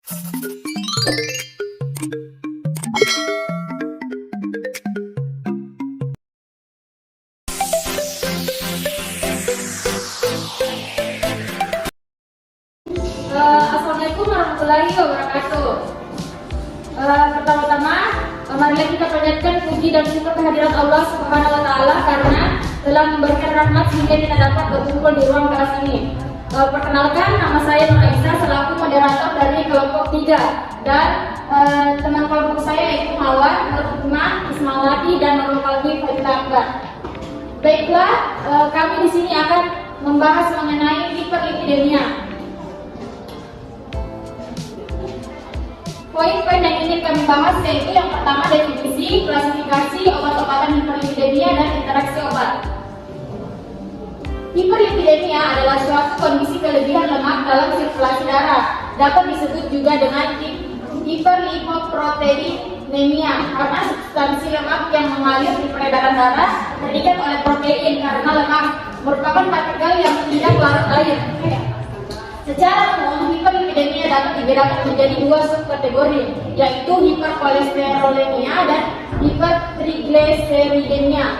Assalamualaikum warahmatullahi wabarakatuh. Pertama-tama, marilah kita panjatkan puji dan syukur kehadirat Allah Subhanahu wa Ta'ala karena telah memberikan rahmat sehingga kita dapat berkumpul di ruang kelas ini. Perkenalkan, nama saya Nur Aisyah selaku moderator dari kelompok 3 dan teman kelompok saya yaitu Mawar, Nur Hikmah, Ismailati dan Nurul Qalbi Fadila Akbar. Baiklah, kami di sini akan membahas mengenai hiperlipidemia. Poin-poin yang ingin kami bahas yaitu yang pertama definisi, klasifikasi obat-obatan hiperlipidemia dan interaksi obat. Hiperlipidemia adalah suatu kondisi kelebihan lemak dalam sirkulasi darah. Dapat disebut juga dengan hiperlipoproteinemia karena substansi lemak yang mengalir di peredaran darah terikat oleh protein karena lemak merupakan partikel yang tidak larut air. Secara umum, hiperlipidemia dapat dibedakan menjadi 2 subkategori, yaitu hiperkolesterolemia dan hipertrigliseridemia.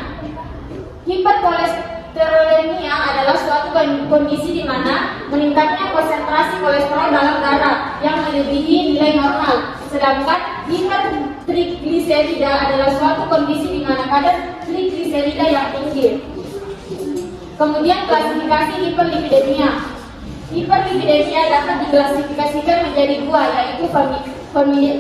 Hiperkolesterolemia adalah suatu kondisi di mana meningkatnya konsentrasi kolesterol dalam darah yang melebihi nilai normal, sedangkan hipertrigliserida adalah suatu kondisi di mana kadar trigliserida yang tinggi. Kemudian klasifikasi hiperlipidemia. Hiperlipidemia dapat diklasifikasikan menjadi 2, yaitu familia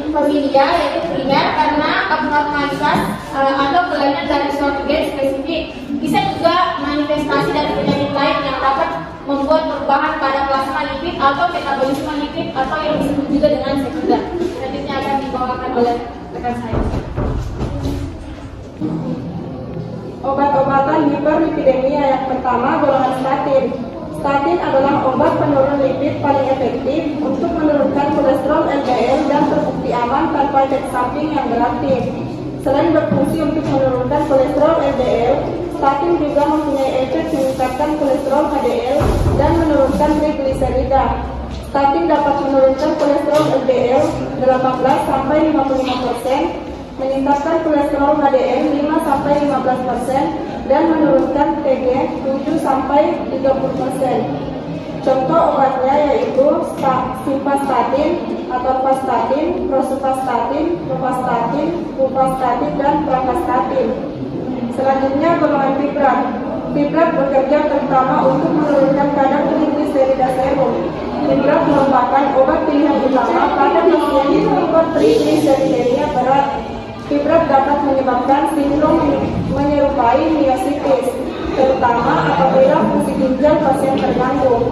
yaitu primer karena abnormalitas atau kelainan dari suatu gen spesifik. Bisa juga manifestasi dari penyakit lain yang dapat membuat perubahan pada plasma lipid atau metabolisme lipid atau yang disebut juga dengan sekunder. Selanjutnya akan dibawakan oleh rekan saya. Obat-obatan hiperlipidemia yang pertama golongan statin. Statin adalah obat penurun lipid paling efektif untuk menurunkan kolesterol LDL dan terbukti aman tanpa efek samping yang beraktif. Selain berfungsi untuk menurunkan kolesterol LDL, statin juga mempunyai efek meningkatkan kolesterol HDL dan menurunkan trigliserida. Statin dapat menurunkan kolesterol LDL 18-55%, meningkatkan kolesterol HDL 5-15%, dan menurunkan TG 7-30%. Contoh obatnya yaitu simvastatin, atorvastatin, rosuvastatin, rovastatin, fulvastatin, dan pravastatin. Selanjutnya golongan fibrat. Fibrat bekerja terutama untuk menurunkan kadar trigliserida serum. Fibrat merupakan obat pilihan utama pada pasien hipertrigliseridemia berat. Fibrat dapat menyebabkan sindrom menyerupai miositis, terutama apabila fungsi ginjal pasien terganggu.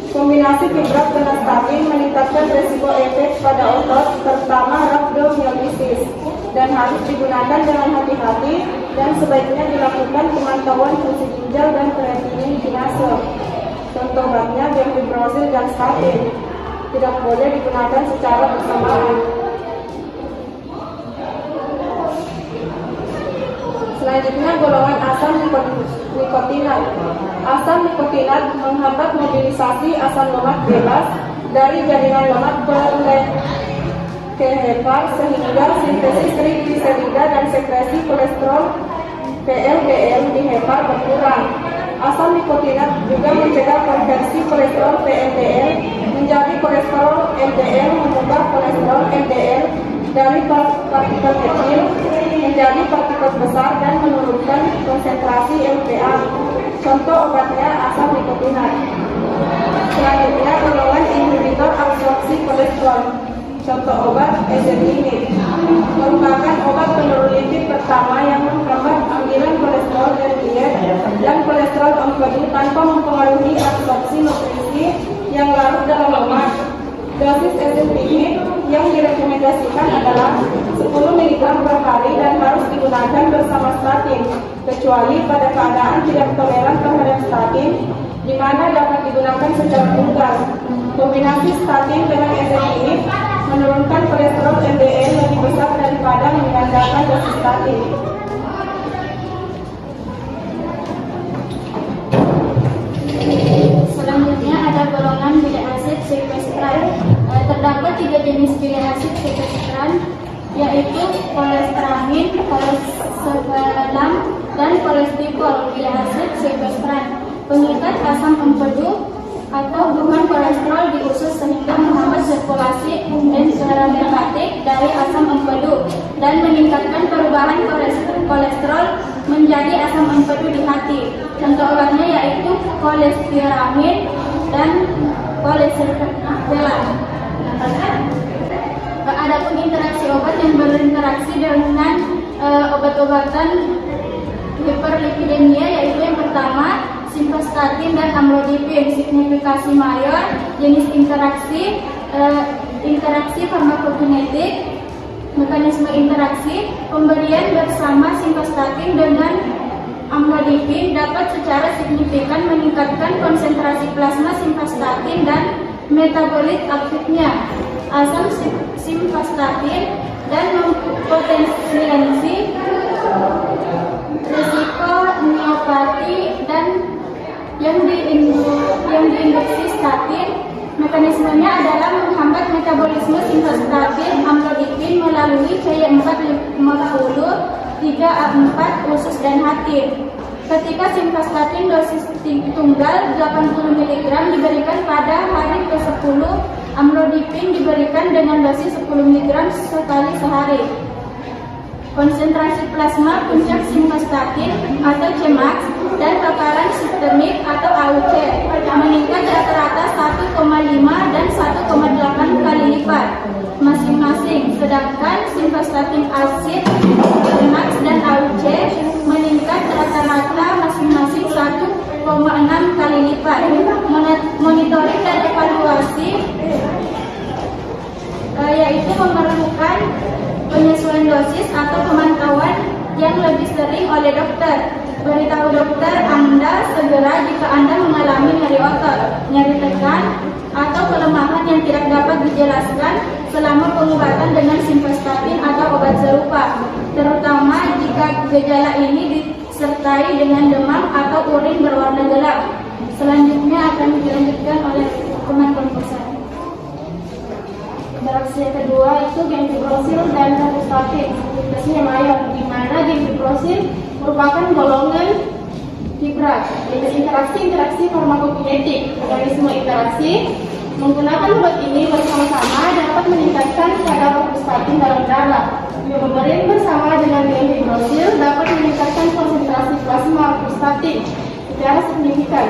Kombinasi fibrat dengan statin meningkatkan resiko efek pada otot, terutama rhabdomyolysis, dan harus digunakan dengan hati-hati dan sebaiknya dilakukan pemantauan fungsi ginjal dan kreatinin kinase. Contoh obatnya gemfibrozil dan statin. Tidak boleh digunakan secara bersamaan. Selanjutnya golongan asam nikotinat. Asam nikotinat menghambat mobilisasi asam lemak bebas dari jaringan lemak ke hepar sehingga sintesis trigliserida dan sekresi kolesterol VLDL di hepar berkurang. Asam nikotinat juga mencegah konversi kolesterol VLDL menjadi kolesterol LDL, mengubah kolesterol LDL dari partikel kecil menjadi partikel besar dan menurunkan konsentrasi LPA. Contoh obatnya asam nikotinat. Selanjutnya golongan inhibitor absorpsi kolesterol. Contoh obat ezetimibe merupakan obat penurun lipid pertama yang menghambat aliran kolesterol LDL dan kolesterol ongkodi tanpa mempengaruhi absorpsi nutrisi yang larut dalam lemak. Dosis ezetimibe yang direkomendasikan adalah 10 mg per hari dan harus digunakan bersama statin, kecuali pada keadaan tidak toleran terhadap statin, di mana dapat digunakan secara tunggal. Kombinasi statin dengan ezetimibe menurunkan kolesterol LDL lebih besar daripada mengandalkan dosis statin. Selanjutnya ada golongan bilik asid sequestral. Terdapat 3 jenis nucleic acid sequestran, yaitu kolesteramin, kolesterol, dan kolesterol nucleic acid sequestran. Pengikat asam empedu atau hubungan kolesterol di usus sehingga menghambat sirkulasi enterohepatik dari asam empedu dan meningkatkan perubahan kolesterol menjadi asam empedu di hati. Contoh obatnya yaitu kolestiramin dan kolesterol. Adapun interaksi obat yang berinteraksi dengan obat-obatan hiperlipidemia yaitu yang pertama simvastatin dan amlodipin. Signifikasi mayor, jenis interaksi farmakokinetik, mekanisme interaksi, pemberian bersama simvastatin dengan amlodipin dapat secara signifikan meningkatkan konsentrasi plasma simvastatin dan metabolit aktifnya asam simvastatin dan mempotensiasi risiko miopati dan yang diinduksi statin. Mekanismenya adalah menghambat metabolisme simvastatin amlodipin melalui C450 3A4 usus dan hati. Ketika simvastatin dosis tunggal 80 mg diberikan pada hari ke-10, amlodipin diberikan dengan dosis 10 mg sekali sehari. Konsentrasi plasma puncak simvastatin atau Cmax dan paparan sistemik atau AUC meningkat rata-rata 1,5 dan 1,8 kali lipat masing-masing, sedangkan simvastatin asid, Cmax dan AUC meningkat rata-rata masing-masing 1,6 kali lipat. Monitoring dan evaluasi yaitu memerlukan penyesuaian dosis atau pemantauan yang lebih sering oleh dokter. Beritahu dokter Anda segera jika Anda mengalami nyeri otot, nyeri tekan, atau kelemahan yang tidak dapat dijelaskan selama pengobatan dengan simvastatin atau obat serupa, terutama jika gejala ini disertai dengan demam atau urin berwarna gelap. Selanjutnya akan dilanjutkan oleh teman kelompok saya. Interaksi yang kedua itu gemfibrozil dan rosustatin. Interaksinya mayor, di mana gemfibrozil merupakan golongan fibrat. Interaksi farmakokinetik. Mekanisme interaksi menggunakan obat ini bersama-sama dapat meningkatkan kadar rosustatin dalam darah. Pemberian bersama dengan gemfibrozil dapat meningkatkan konsentrasi plasma rosustatin secara signifikan.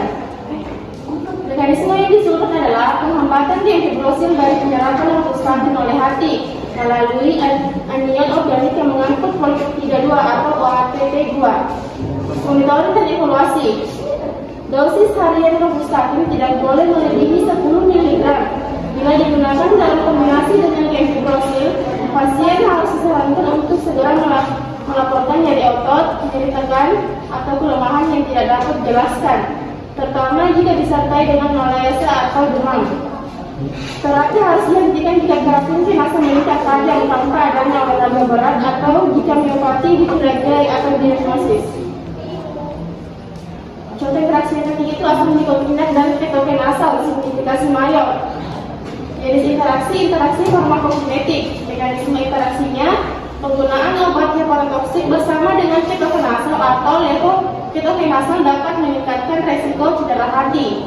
Mekanisme yang disuruh adalah penghambatan gemfibrozil dari penyerapan rosustatin oleh hati melalui anion organik yang mengangkut polipeptida 2 atau OATP2. Monitoring dan evaluasi. Dosis harian rosustatin tidak boleh melebihi 10 mg. Bila digunakan dalam kombinasi dengan gemfibrozil, pasien harus disarankan untuk segera melaporkan nyeri otot, nyeri tekan, atau kelemahan yang tidak dapat dijelaskan, terutama jika disertai dengan malaysia atau demam. Terapi harus dihentikan jika berat jenazah meningkat tajam tanpa adanya olahraga berat atau jika miopati dicurigai atau diagnosis. Contoh interaksi yang ketiga itu asam nikotinat dan ketogenasal, signifikasi mayor. Jenis interaksi farmakokinetik. Mekanisme interaksinya penggunaan obat hepatotoksik bersama dengan ketogenasal atau levoketogenasal dapat meningkatkan resiko cedera hati.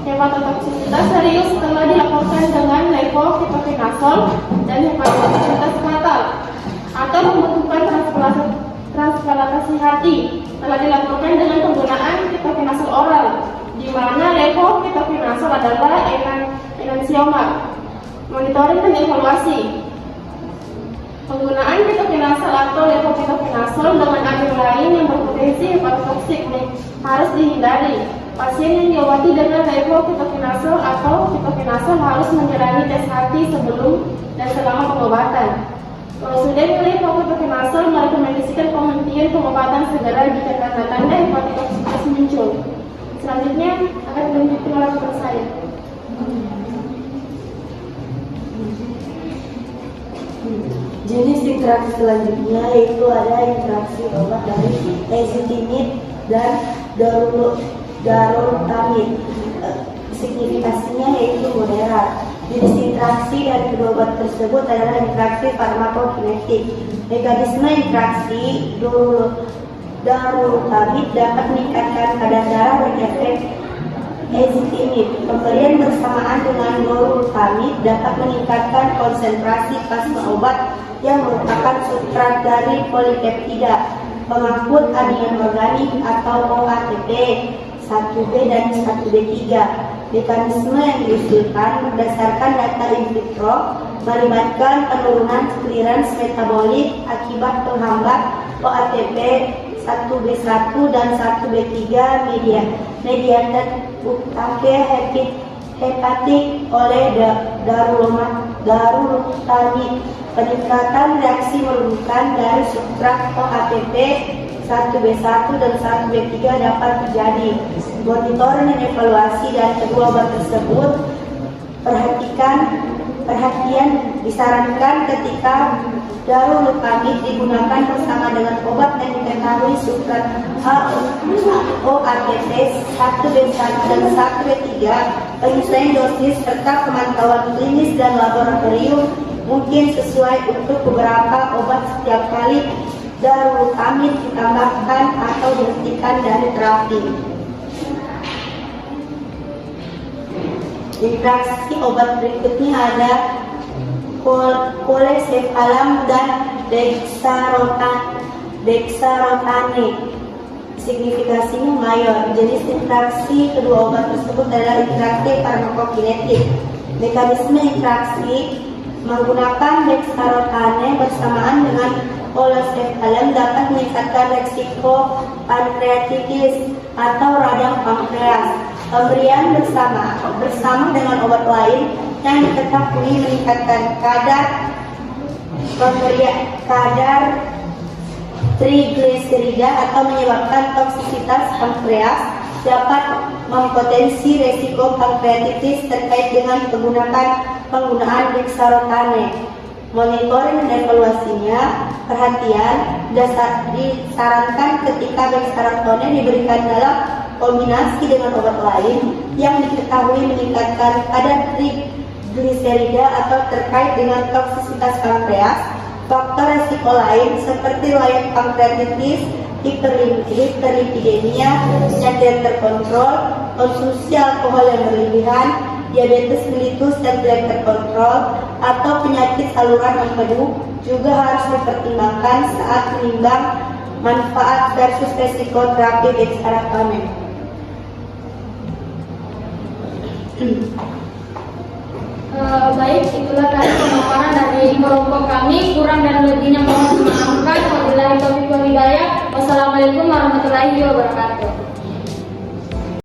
Hepatotoksisitas serius setelah dilaporkan dengan levoketogenasal dan hepatotoksisitas fatal atau membutuhkan transplantasi hati telah dilaporkan dengan penggunaan ketogenasal oral, di mana levoketogenasal adalah enantiomab. Monitoring dan evaluasi. Penggunaan ketogenasal atau levoketogenasal dengan agen lain yang berpotensi hepatotoksik harus dihindari. Pasien yang diobati dengan levoketogenasal atau ketogenasal harus menjalani tes hati sebelum dan selama pengobatan. Kalau sudah mulai levoketogenasal, merekomendasikan penghentian pengobatan segera jika tanda-tanda hepatotoksitas muncul. Selanjutnya akan dilanjutkan oleh rekan saya. Jenis interaksi selanjutnya yaitu ada interaksi obat dari ezetimibe dan darutamid. Signifikasinya yaitu moderat. Jenis Interaksi dari kedua obat tersebut adalah interaksi farmakokinetik. Mekanisme interaksi darolutamid dapat meningkatkan kadar darah dan efek ezetimic. Pemberian bersamaan dengan darolutamid dapat meningkatkan konsentrasi plasma obat yang merupakan substrat dari polipeptida pengangkut anion organik atau OATP 1B dan 1B3. Mekanisme yang diusulkan berdasarkan data in vitro melibatkan penurunan clearance metabolik akibat penghambat OATP 1B1 dan 1B3 mediated utake hepatik oleh darolutamid. Peningkatan reaksi menurunkan dari substrat OATP 1B1 dan 1B3 dapat terjadi. Monitoring dan evaluasi dari kedua obat tersebut perhatian disarankan ketika darolutamid digunakan bersama dengan obat yang diketahui substrat OATP 1B1 dan 1B3. Penyesuaian dosis serta pemantauan klinis dan laboratorium mungkin sesuai untuk beberapa obat setiap kali darolutamid ditambahkan atau dihentikan dari terapi. Interaksi obat berikutnya ada kolesefalam dan dexarotane. Signifikasinya mayor. Jenis interaksi kedua obat tersebut adalah interaksi farmakokinetik. Mekanisme interaksi menggunakan dexarotane bersamaan dengan kolesefalam dapat meningkatkan resiko pankreatitis atau radang pankreas. Pemberian bersama dengan obat lain yang diketahui meningkatkan kadar trigliserida atau menyebabkan toksisitas pankreas dapat mempotensi resiko pankreatitis terkait dengan penggunaan dexarotane. Monitoring dan evaluasinya, disarankan ketika dexarotane diberikan dalam kombinasi dengan obat lain yang diketahui meningkatkan kadar trigliserida atau terkait dengan toksisitas pankreas. Faktor resiko lain seperti riwayat pankreatitis, hiperlipidemia, penyakit yang terkontrol, konsumsi alkohol yang berlebihan, diabetes mellitus dan tidak terkontrol, atau penyakit saluran empedu juga harus dipertimbangkan saat menimbang manfaat versus resiko terapi dexarotane. Baik, itulah tadi pemaparan dari kelompok kami. Kurang dan lebihnya mohon dimaafkan. Wabillahi taufiq wal hidayah. Wassalamualaikum warahmatullahi wabarakatuh.